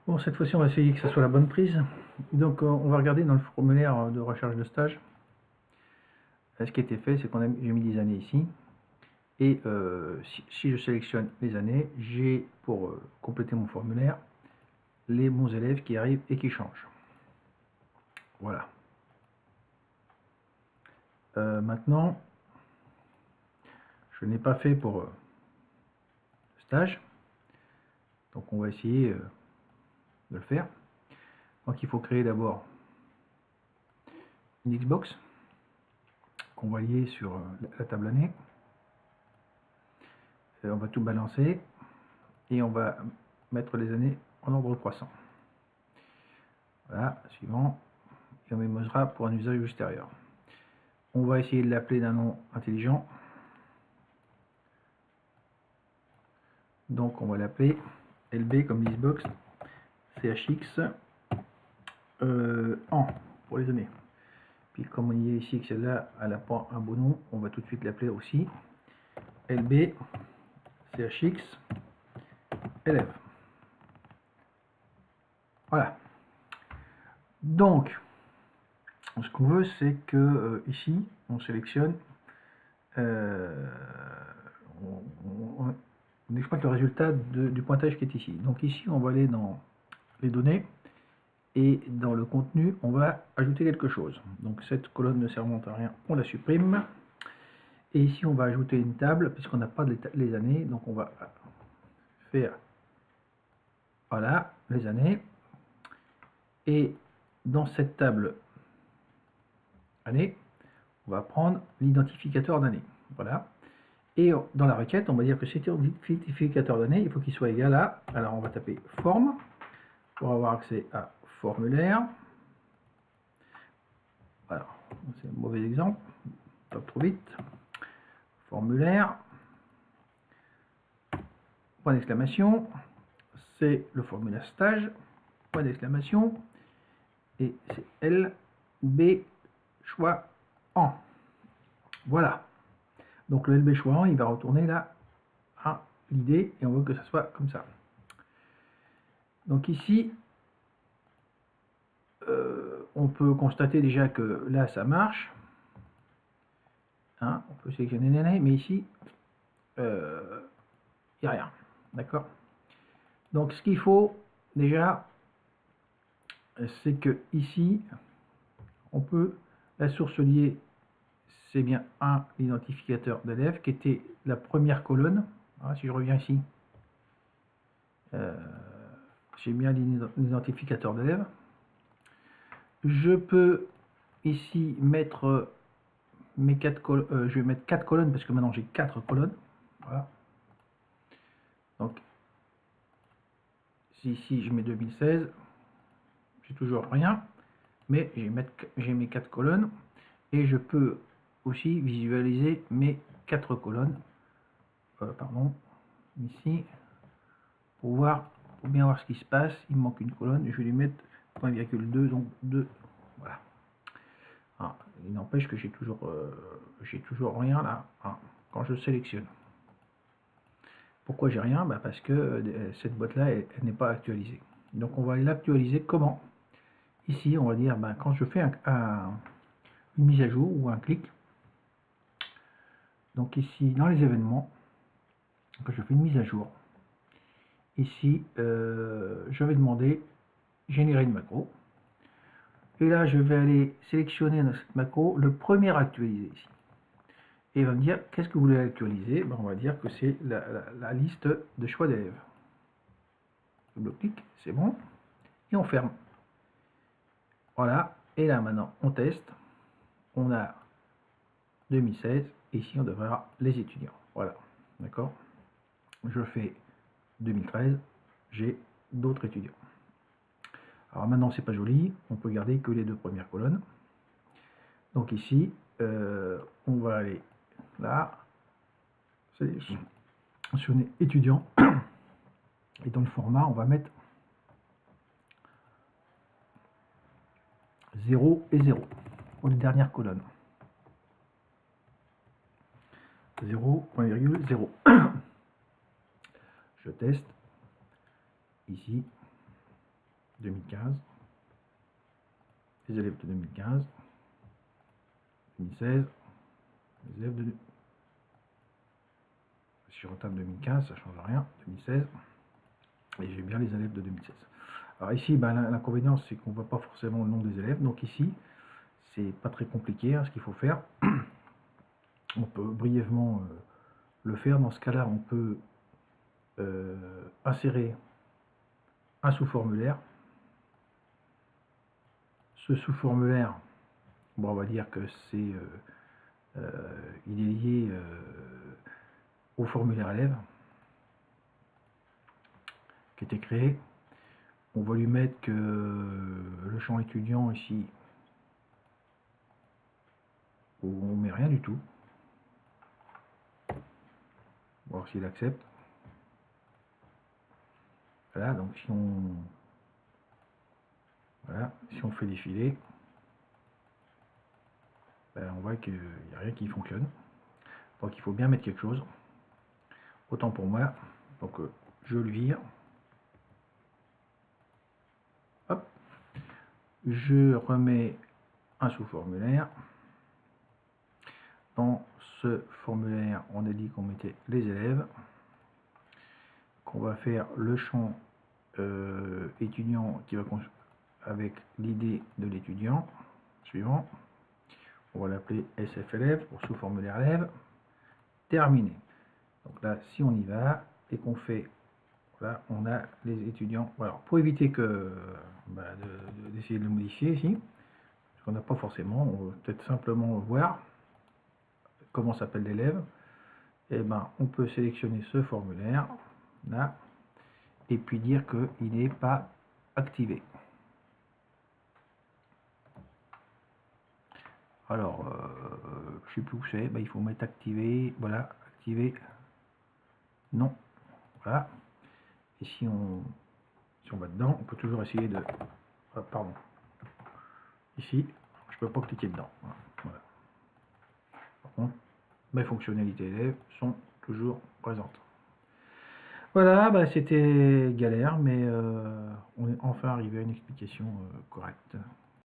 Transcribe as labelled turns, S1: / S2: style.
S1: Bon, cette fois-ci, on va essayer que ce soit la bonne prise. Donc, on va regarder dans le formulaire de recherche de stage. Ce qui a été fait, c'est j'ai mis des années ici. Et si je sélectionne les années, j'ai pour compléter mon formulaire les bons élèves qui arrivent et qui changent. Voilà. Maintenant, je n'ai pas fait pour stage. Donc, on va essayer de le faire. Donc, il faut créer d'abord une Xbox qu'on va lier sur la table année. On va tout balancer et on va mettre les années en ordre croissant. Voilà, suivant. Et on mémorisera pour un usage extérieur. On va essayer de l'appeler d'un nom intelligent. Donc on va l'appeler LB comme Xbox CHX en pour les années. Puis comme on y est ici que celle-là elle n'a pas un beau nom, on va tout de suite l'appeler aussi LB CHX élève. Voilà. Donc ce qu'on veut, c'est que ici on sélectionne on exploite le résultat du pointage qui est ici. Donc ici, on va aller dans les données et dans le contenu, on va ajouter quelque chose. Donc cette colonne ne servant à rien, on la supprime. Et ici, on va ajouter une table puisqu'on n'a pas les années. Donc on va faire, voilà, les années. Et dans cette table année, on va prendre l'identificateur d'année. Voilà. Et dans la requête, on va dire que cet identificateur d'année, il faut qu'il soit égal à, alors on va taper forme pour avoir accès à formulaire. Voilà, c'est un mauvais exemple, pas trop vite. Formulaire, point d'exclamation, c'est le formulaire stage, point d'exclamation, et c'est LB choix en. Voilà. Donc le LB choix en, il va retourner là à l'idée, et on veut que ça soit comme ça. Donc ici, on peut constater déjà que là ça marche. Hein, on peut sélectionner les années, mais ici, il n'y a rien. D'accord? Donc ce qu'il faut déjà, c'est que ici, on peut, la source liée, c'est bien l'identificateur d'élève qui était la première colonne. Voilà, si je reviens ici, j'ai bien l'identificateur d'élève. Je peux ici mettre mes 4 colonnes, je vais mettre 4 colonnes parce que maintenant j'ai 4 colonnes. Voilà. Donc, si ici je mets 2016, j'ai toujours rien, mais j'ai mes 4 colonnes et je peux aussi visualiser mes 4 colonnes, pardon, ici, pour bien voir ce qui se passe. Il me manque une colonne, je vais lui mettre 0.2, donc 2, voilà. Ah, il n'empêche que j'ai toujours rien là, hein, quand je sélectionne. Pourquoi j'ai rien? Parce que cette boîte-là, elle n'est pas actualisée. Donc on va l'actualiser comment? Ici, on va dire, quand je fais une mise à jour ou un clic, donc ici, dans les événements, quand je fais une mise à jour, ici, je vais demander générer une macro. Et là, je vais aller sélectionner dans cette macro le premier actualisé ici. Et il va me dire, qu'est-ce que vous voulez actualiser? On va dire que c'est la liste de choix d'élèves. Double-clic, c'est bon. Et on ferme. Voilà. Et là, maintenant, on teste. On a 2016. Et ici, on devrait avoir les étudiants. Voilà. D'accord? Je fais 2013. J'ai d'autres étudiants. Alors maintenant, c'est pas joli. On peut garder que les 2 premières colonnes. Donc ici, on va aller là. Sélectionner étudiant. Et dans le format, on va mettre 0 et 0 pour les dernières colonnes. 0.0. Je teste. Ici, 2015, les élèves de 2015, 2016, les élèves de... Si je retape 2015, ça ne change rien, 2016, et j'ai bien les élèves de 2016. Alors ici, ben, l'inconvénient, c'est qu'on ne voit pas forcément le nom des élèves, donc ici, c'est pas très compliqué, hein, ce qu'il faut faire. On peut brièvement le faire. Dans ce cas-là, on peut insérer un sous-formulaire. Ce sous-formulaire, bon, on va dire que c'est il est lié au formulaire élève qui a été créé. On va lui mettre que le champ étudiant ici, on met rien du tout. Voir s'il accepte. Voilà, donc si on fait défiler, ben on voit qu'il n'y a rien qui fonctionne. Donc il faut bien mettre quelque chose. Autant pour moi. Donc je le vire. Hop. Je remets un sous-formulaire. Dans ce formulaire, on a dit qu'on mettait les élèves. Qu'on va faire le champ étudiant qui va avec l'idée de l'étudiant. Suivant. On va l'appeler SF élève pour sous-formulaire élève. Terminé. Donc là, si on y va et qu'on fait, voilà, on a les étudiants. Voilà. Pour éviter que d'essayer de le modifier ici, parce qu'on n'a pas forcément, on va peut-être simplement voir comment s'appelle l'élève. Et ben, on peut sélectionner ce formulaire là et puis dire qu'il n'est pas activé. Alors, je ne sais plus où c'est, ben, il faut mettre activé, voilà, activé, non, voilà. Et si on va dedans, on peut toujours essayer de... Ah, pardon. Ici, je ne peux pas cliquer dedans. Voilà. Par contre, mes fonctionnalités élèves sont toujours présentes. Voilà, bah, c'était galère, mais on est enfin arrivé à une explication correcte.